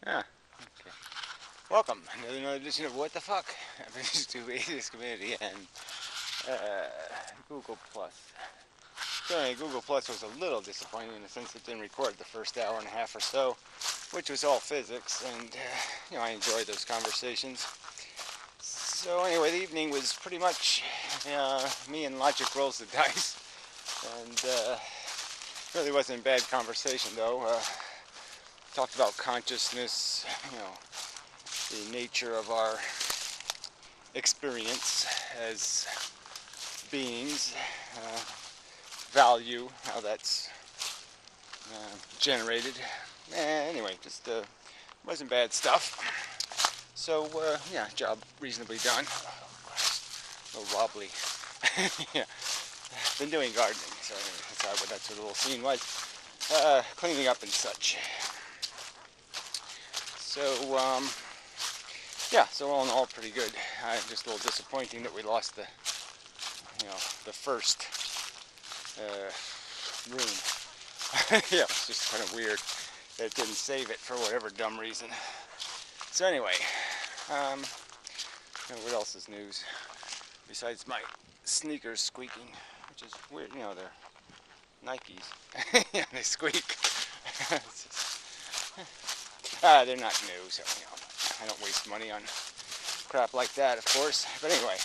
Ah, okay. Welcome to another edition of What the Fuck, happens to Atheist Community and Google Plus. So anyway, Google Plus was a little disappointing in the sense it didn't record the first hour and a half or so, which was all physics, and I enjoyed those conversations. So anyway, the evening was pretty much me and Logic rolls the dice, and really wasn't a bad conversation though. Talked about consciousness, the nature of our experience as beings, value, how that's generated. Anyway, just wasn't bad stuff. So yeah, job reasonably done. A little wobbly. Yeah, been doing gardening, so that's what the little scene was. Cleaning up and such. So yeah, so all in all, pretty good. Just a little disappointing that we lost the first room. Yeah, it's just kind of weird that it didn't save it for whatever dumb reason. So anyway, what else is news besides my sneakers squeaking, which is weird. They're Nikes. Yeah, they squeak. They're not new, so I don't waste money on crap like that, of course. But anyway,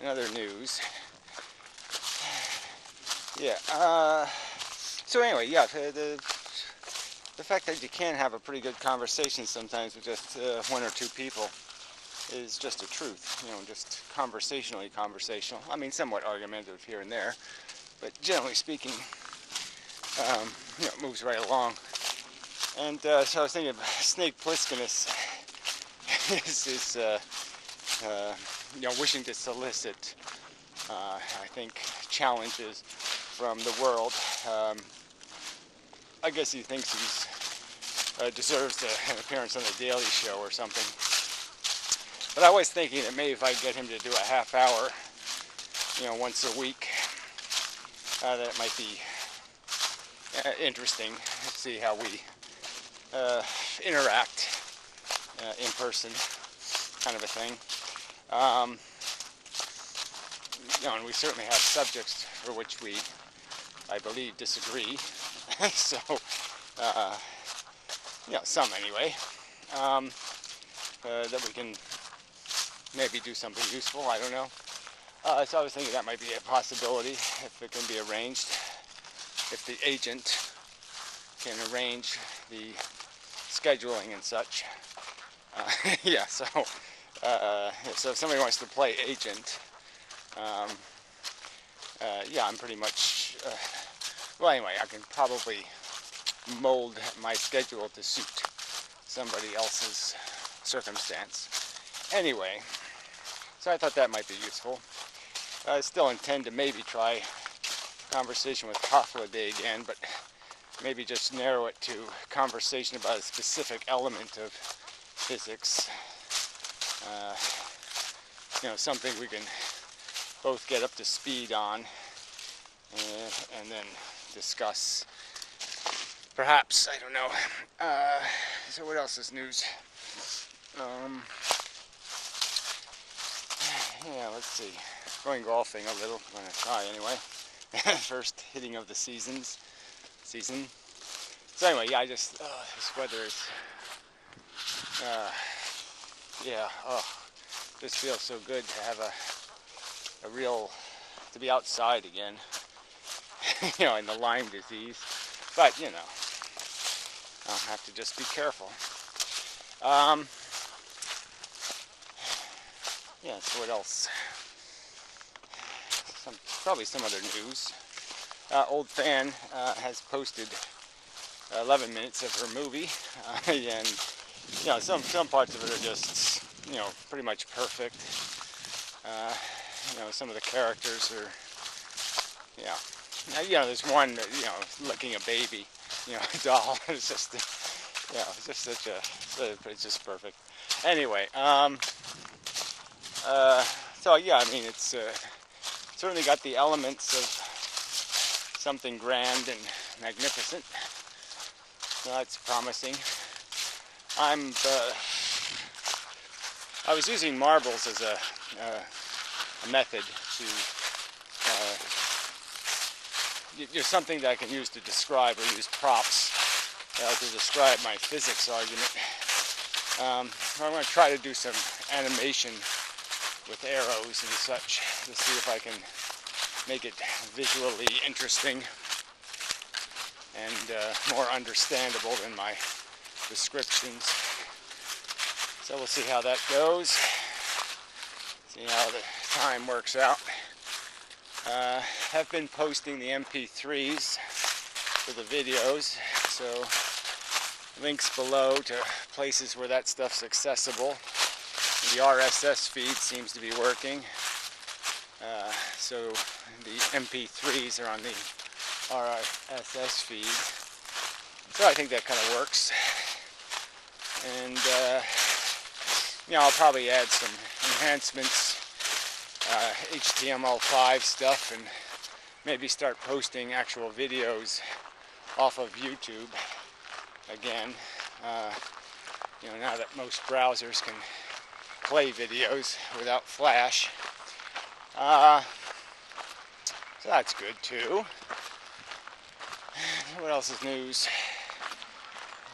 in other news, yeah. So anyway, yeah, the fact that you can have a pretty good conversation sometimes with just one or two people is just a truth. Just conversational. I mean, somewhat argumentative here and there, but generally speaking, it moves right along. And so I was thinking Snake Plisskenus is wishing to solicit, I think, challenges from the world. I guess he thinks he deserves an appearance on the Daily Show or something. But I was thinking that maybe if I get him to do a half hour, once a week, that it might be interesting to see how we interact in person, kind of a thing. And we certainly have subjects for which we, I believe, disagree. So, some anyway. That we can maybe do something useful, I don't know. So I was thinking that might be a possibility if it can be arranged. If the agent can arrange the scheduling and such. Yeah, so if somebody wants to play agent, yeah, I'm pretty much, well anyway, I can probably mold my schedule to suit somebody else's circumstance. Anyway, so I thought that might be useful. I still intend to maybe try conversation with Day again, but maybe just narrow it to conversation about a specific element of physics. Something we can both get up to speed on, and then discuss. Perhaps, I don't know. So what else is news? Yeah, let's see. Going golfing a little. I'm gonna try anyway. First hitting of the season. So anyway, yeah, this weather is, yeah, just feels so good to have to be outside again, in the Lyme disease, but, I'll have to just be careful. Yeah, so what else? Probably some other news. Old fan has posted 11 minutes of her movie, and some parts of it are just pretty much perfect. Some of the characters are there's one licking a baby doll. It's just it's just such it's just perfect. Anyway, so yeah, I mean it's certainly got the elements of something grand and magnificent. No, that's promising. I was using marbles as a method to there's something that I can use to describe, or use props to describe my physics argument. I'm going to try to do some animation with arrows and such to see if I can make it visually interesting and more understandable than my descriptions. So we'll see how that goes. See how the time works out. Have been posting the MP3s for the videos, so links below to places where that stuff's accessible. The RSS feed seems to be working, so the MP3s are on the RSS feed. So I think that kind of works. And you know, I'll probably add some enhancements, HTML5 stuff, and maybe start posting actual videos off of YouTube again. You know, now that most browsers can play videos without Flash. So that's good too. What else is news?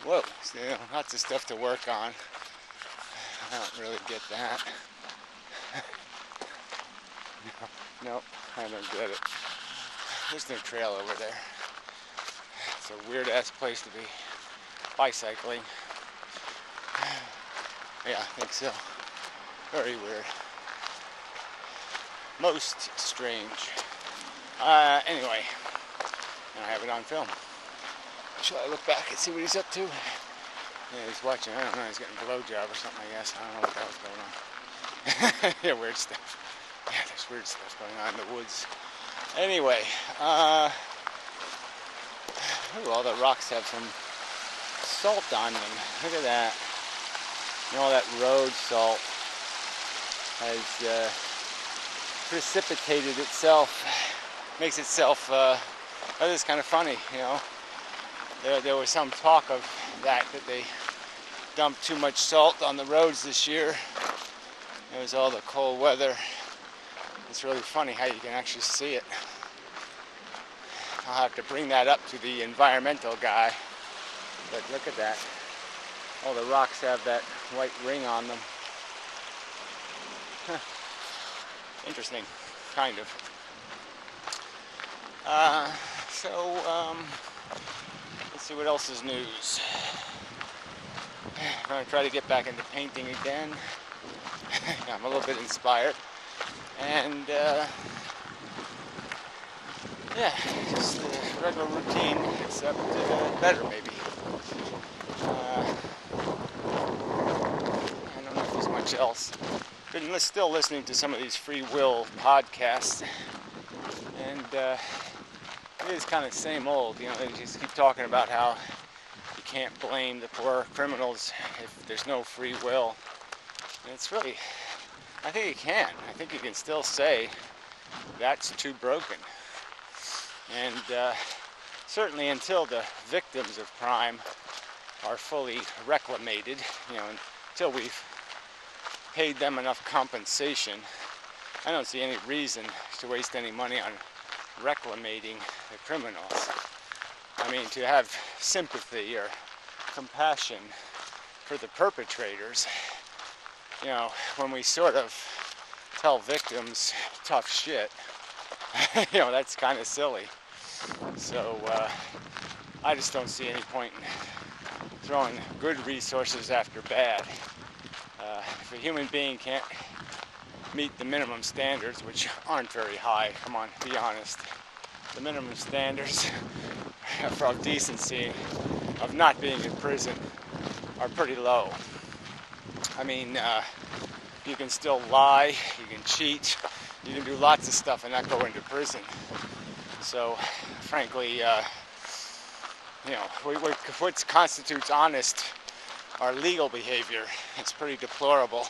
Whoa, so, you know, lots of stuff to work on. I don't really get that. No, I don't get it. There's no trail over there. It's a weird ass place to be bicycling. Yeah, I think so. Very weird. Most strange. Anyway, and I have it on film. Shall I look back and see what he's up to? Yeah, he's watching. I don't know. He's getting a blowjob or something, I guess. I don't know what the hell's going on. Yeah, weird stuff. Yeah, there's weird stuff going on in the woods. Anyway, ooh, all the rocks have some salt on them. Look at that. You know, all that road salt has precipitated itself, makes itself, that is kind of funny, you know. There was some talk of that they dumped too much salt on the roads this year. It was all the cold weather. It's really funny how you can actually see it. I'll have to bring that up to the environmental guy. But look at that. All the rocks have that white ring on them. Huh. Interesting, kind of. Let's see what else is news. I'm going to try to get back into painting again. I'm a little bit inspired. And, yeah, just the regular routine, except better, maybe. I don't know if there's much else. Been still listening to some of these free will podcasts. And, it is kind of same old, you know, they just keep talking about how you can't blame the poor criminals if there's no free will. And it's really, I think you can. I think you can still say that's too broken. And certainly until the victims of crime are fully reclamated, you know, until we've paid them enough compensation, I don't see any reason to waste any money on reclamating the criminals. I mean, to have sympathy or compassion for the perpetrators, you know, when we sort of tell victims tough shit, you know, that's kind of silly. So I just don't see any point in throwing good resources after bad. If a human being can't meet the minimum standards, which aren't very high, come on, be honest. The minimum standards of decency, of not being in prison, are pretty low. I mean, you can still lie, you can cheat, you can do lots of stuff and not go into prison. So, frankly, you know, what constitutes honest or legal behavior, it's pretty deplorable.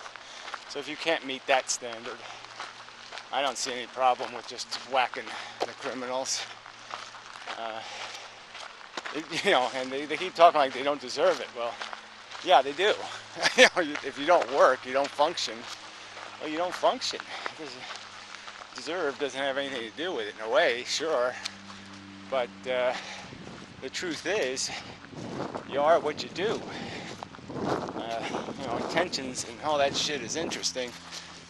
So if you can't meet that standard, I don't see any problem with just whacking the criminals. You know, and they keep talking like they don't deserve it. Well, yeah, they do. You know, if you don't work, you don't function. Well, you don't function. Deserve doesn't have anything to do with it in a way, sure. But the truth is, you are what you do. You know, intentions and all that shit is interesting,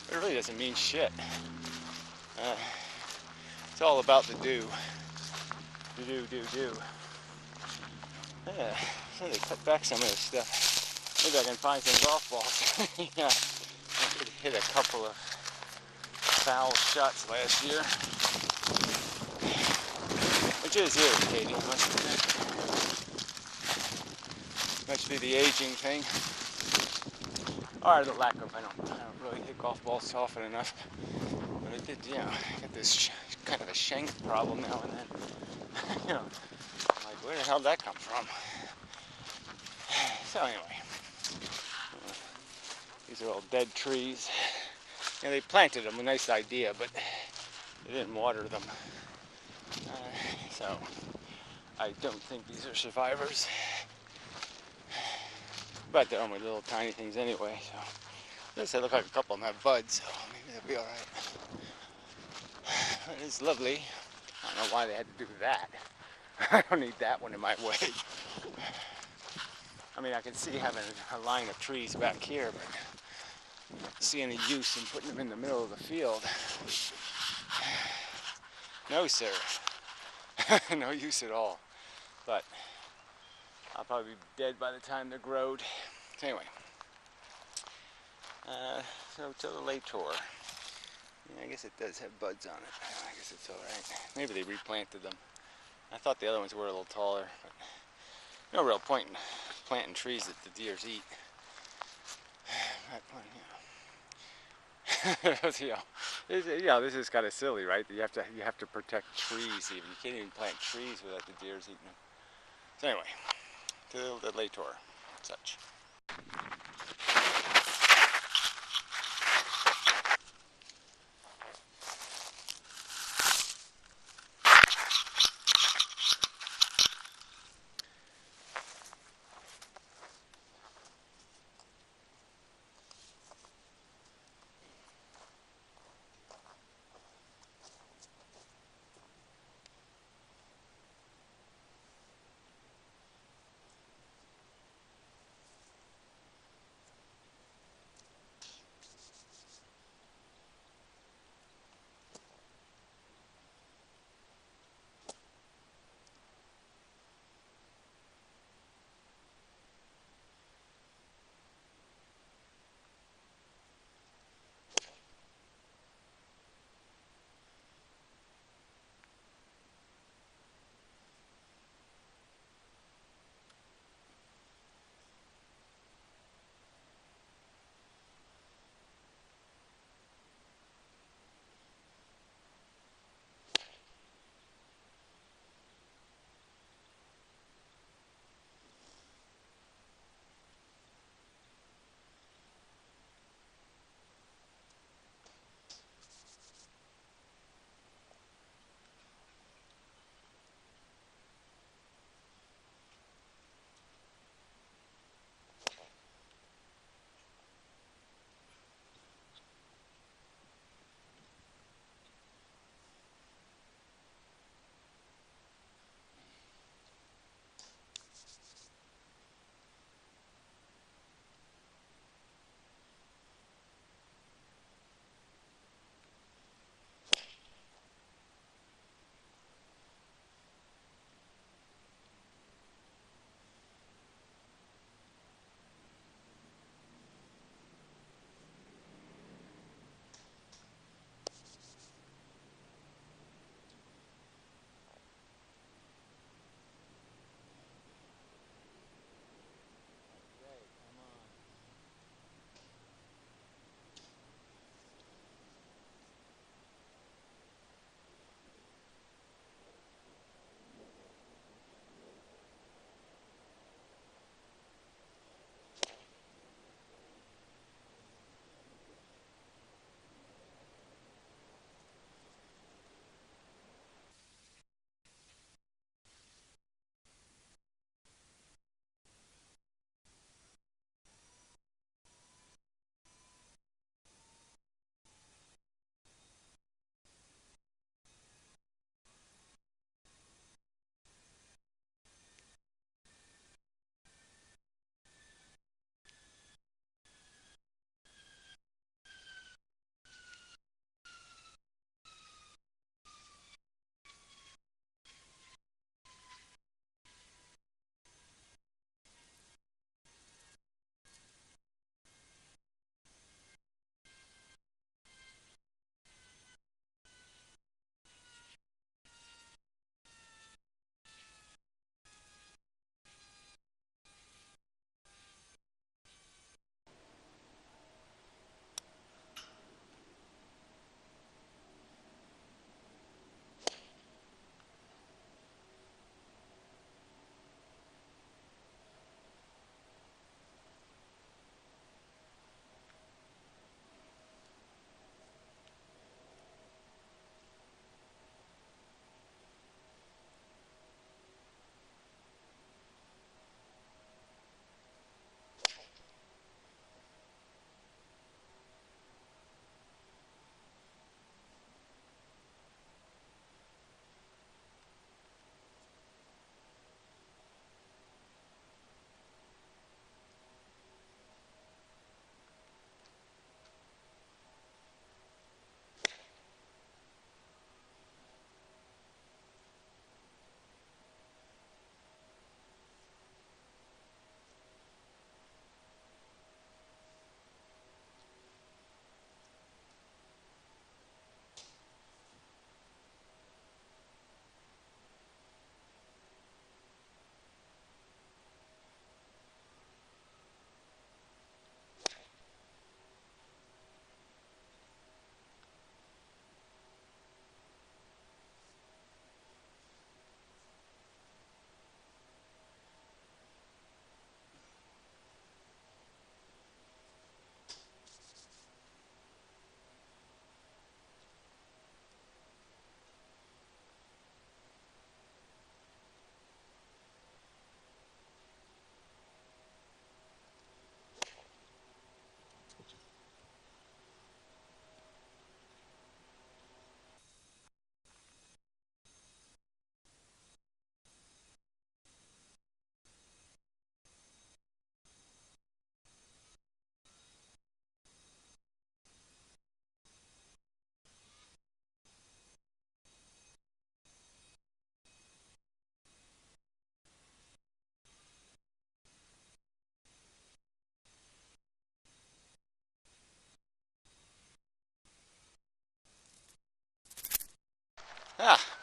but it really doesn't mean shit. It's all about the do. Do. Yeah, so they cut back some of this stuff. Maybe I can find some golf balls. Yeah, I could hit a couple of foul shots last year, which is irritating. Must be the aging thing, or the lack of. I don't really hit golf balls often enough. But I did, you know, get this kind of a shank problem now and then. You know, like where the hell did that come from? So anyway, these are all dead trees. And they planted them, a nice idea, but they didn't water them. So I don't think these are survivors. But they're only little tiny things anyway. So this they look like a couple of them have buds, so maybe they'll be all right. It's lovely. I don't know why they had to do that. I don't need that one in my way. I mean, I can see having a line of trees back here, but I don't see any use in putting them in the middle of the field. No, sir. No use at all. But I'll probably be dead by the time they're growed. So anyway, so to the Lator. Yeah, I guess it does have buds on it. I guess it's all right. Maybe they replanted them. I thought the other ones were a little taller, but no real point in planting trees that the deers eat. You know, this is kind of silly, right? You have to protect trees even. You can't even plant trees without the deers eating them. So anyway, to the Lator, such.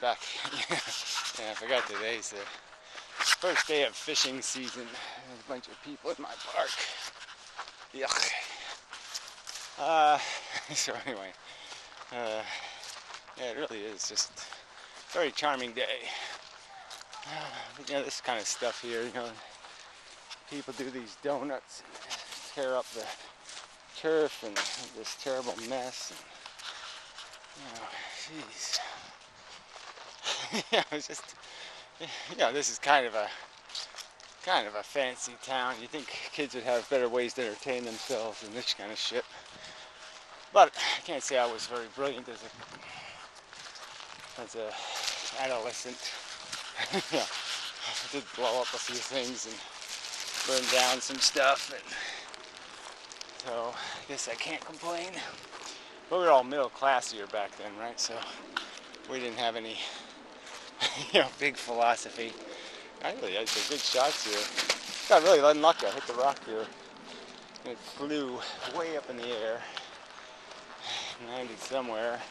back. Yeah, I forgot today's the first day of fishing season. There's a bunch of people in my park. Yuck. So anyway, yeah, it really is just a very charming day. You know, this kind of stuff here, you know, people do these donuts and tear up the turf and this terrible mess. And, you know, jeez. Yeah, it's just, you know, this is kind of a fancy town. You think kids would have better ways to entertain themselves than this kind of shit. But I can't say I was very brilliant as a adolescent. Yeah, I did blow up a few things and burn down some stuff, and so I guess I can't complain. But we were all middle class here back then, right? So we didn't have any, you know, big philosophy. I really had some good shots here. Got really unlucky. I hit the rock here, and it flew way up in the air, landed somewhere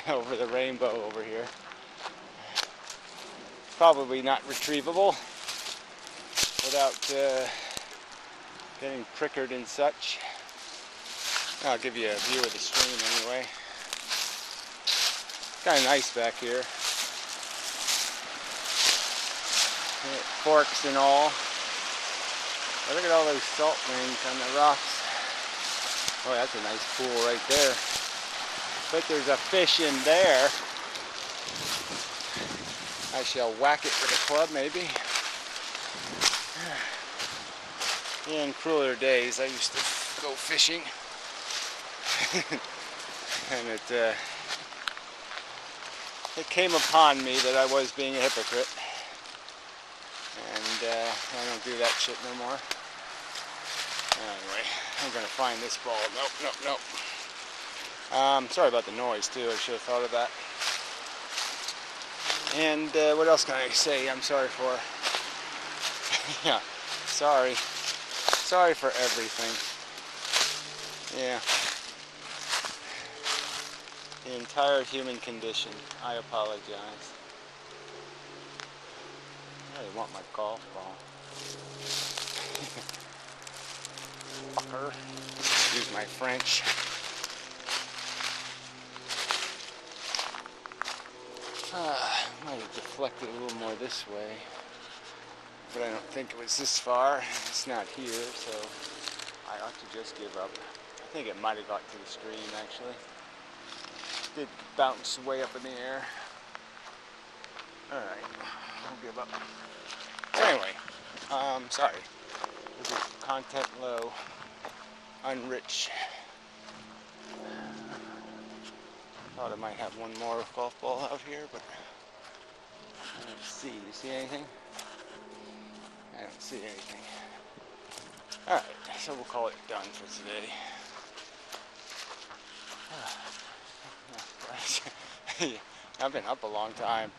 over the rainbow over here. Probably not retrievable without getting prickered and such. I'll give you a view of the stream anyway. It's kind of nice back here. And it forks and all. But look at all those salt rings on the rocks. Oh, that's a nice pool right there. But there's a fish in there. I shall whack it with a club, maybe. In crueler days, I used to go fishing, and it came upon me that I was being a hypocrite, and I don't do that shit no more. Anyway, I'm gonna find this ball. Nope. Sorry about the noise too. I should have thought of that. And what else can I say? I'm sorry for. Yeah, sorry for everything. Yeah, the entire human condition. I apologize. I really want my golf ball. Fucker. Excuse my French. Might have deflected a little more this way, but I don't think it was this far. It's not here, so I ought to just give up. I think it might have got to the stream, actually. It did bounce way up in the air. Alright, I'll give up. Anyway, sorry. This is content low, unrich. Thought I might have one more golf ball out here, but I don't see. You see anything? I don't see anything. Alright, so we'll call it done for today. I've been up a long time.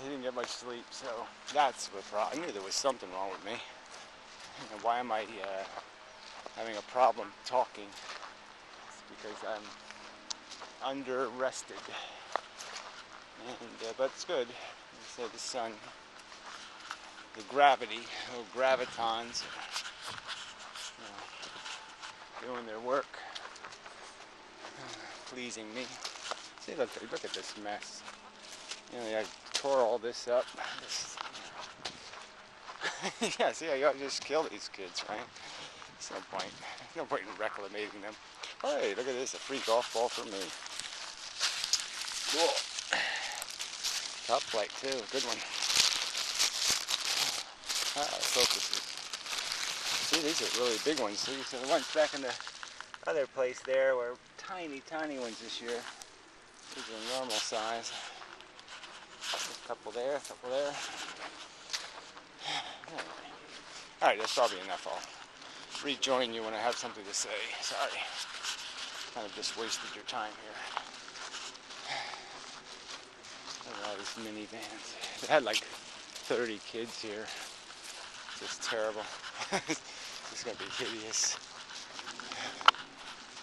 He didn't get much sleep, so that's the problem. I knew there was something wrong with me. And why am I having a problem talking? It's because I'm under-rested. And, but it's good. So the sun, the gravity, little gravitons, you know, doing their work, pleasing me. See, look at this mess. You know, I tore all this up. Yeah, see, I ought to just kill these kids, right? There's no point in reclamating them. Hey, look at this, a free golf ball for me. Cool. Top flight too, good one. Focuses. See, these are really big ones. See, so the ones back in the other place there were tiny ones this year. These are normal size. A couple there, a couple there. Anyway. Alright, that's probably enough. I'll rejoin you when I have something to say. Sorry. Kind of just wasted your time here. Look at all these minivans. They had like 30 kids here. Just terrible. This is going to be hideous.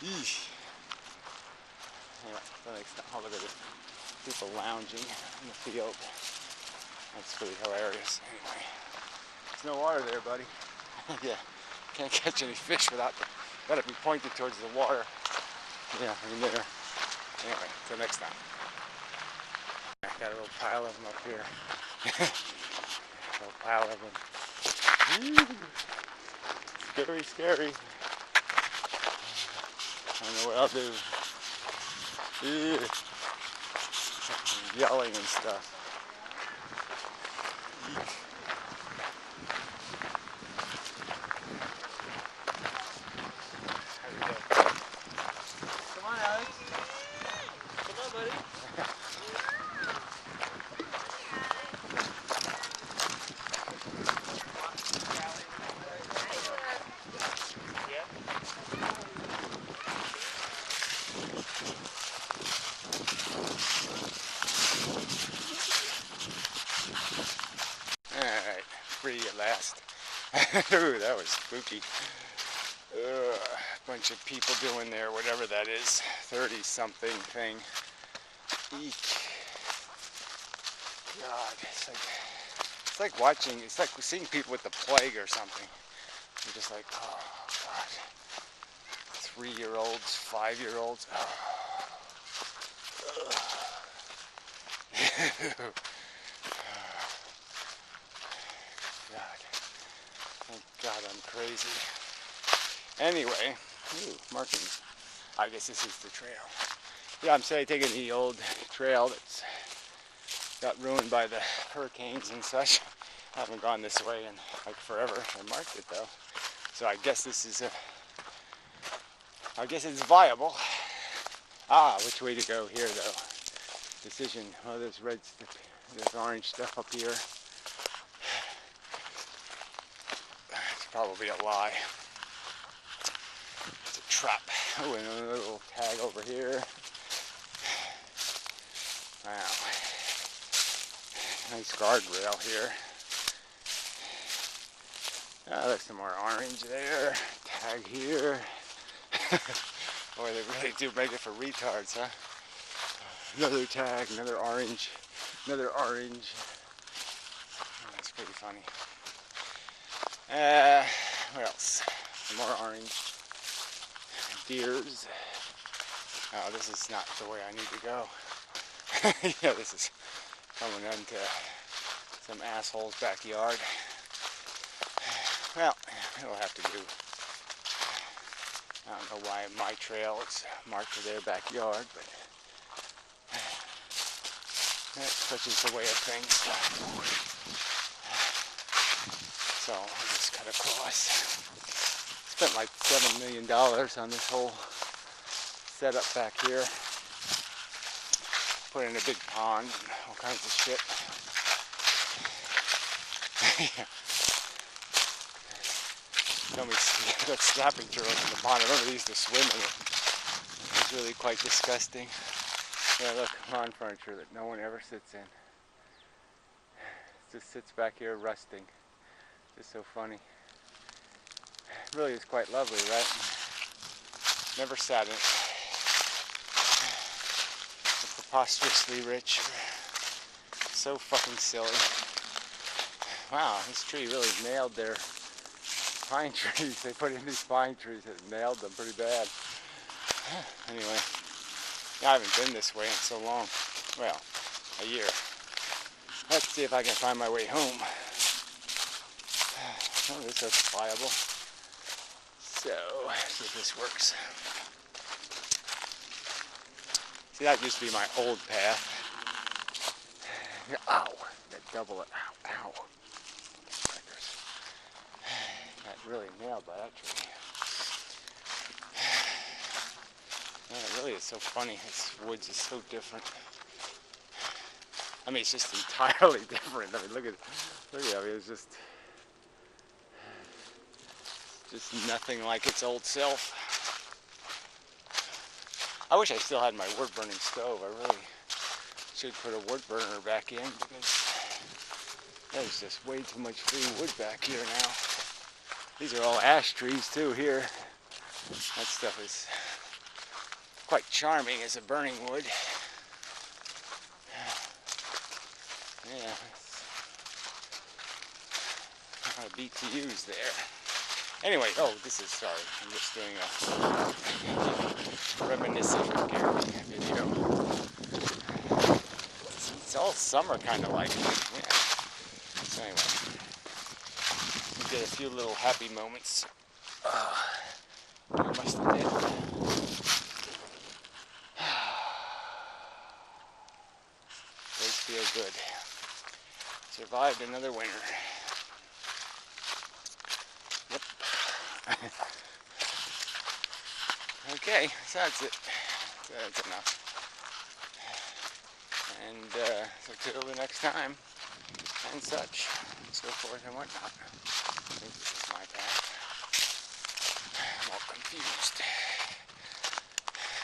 Yeesh. Yeah, oh, look at it. People lounging in the field. That's pretty hilarious. Anyway, there's no water there, buddy. Yeah, can't catch any fish without gotta be pointed towards the water. Yeah, in there. Anyway, till next time. I got a little pile of them up here. A little pile of them. Scary, scary. I don't know what I'll do. Yelling and stuff. Come on, Alex. Come on, buddy. Alright, free at last. Ooh, that was spooky. Bunch of people doing their whatever that is, 30-something thing. Eek. God, it's like watching, it's like seeing people with the plague or something. You're just like, oh God. 3-year-olds, 5-year-olds. Oh. God. Thank God I'm crazy. Anyway, markings. I guess this is the trail. Yeah, I'm taking the old trail that's got ruined by the hurricanes and such. I haven't gone this way in like forever. I marked it though. So I guess this is I guess it's viable. Which way to go here though? Decision. Oh, there's red stuff, there's orange stuff up here. It's probably a lie. It's a trap. Oh, and another little tag over here. Wow. Nice guardrail here. There's some more orange there. Tag here. Boy, they really do make it for retards, huh? Another tag, another orange, another orange. Oh, that's pretty funny. What else? Some more orange. Deers. Oh, this is not the way I need to go. Yeah, this is coming into some asshole's backyard. Well, it'll have to do. I don't know why my trail is marked to their backyard, but that's such is the way of things. So I'll just cut across. Spent like $7 million on this whole setup back here. Put in a big pond and all kinds of shit. Tell me, got snapping turtles in the pond. I remember they used to swim in it. It was really quite disgusting. Yeah, look, lawn furniture that no one ever sits in. It just sits back here rusting. Just so funny. It really is quite lovely, right? Never sat in it. Preposterously rich. So fucking silly. Wow, this tree really nailed their pine trees. They put in these pine trees that nailed them pretty bad. Anyway, I haven't been this way in so long. Well, a year. Let's see if I can find my way home. Oh, this looks viable. So, let's see if this works. See, that used to be my old path. Ow! That double it. Ow, ow. Got really nailed by that tree. Yeah, it really is so funny. This woods is so different. I mean, it's just entirely different. I mean, look at it. I mean, it's just nothing like its old self. I wish I still had my wood burning stove. I really should put a wood burner back in because there's just way too much free wood back here now. These are all ash trees too here. That stuff is quite charming as a burning wood. Yeah. A lot of BTUs there. Anyway, oh, this is, sorry, I'm just doing a reminiscing Gary video. It's all summer kind of like, yeah. So anyway, we get a few little happy moments. I must admit. Those feel good. Survived another winter. Yep. Okay, so that's it. That's enough. And so till the next time, and such, and so forth and whatnot. I think this is my path. I'm all confused.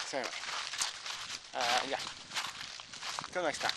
So anyway, yeah. Till next time.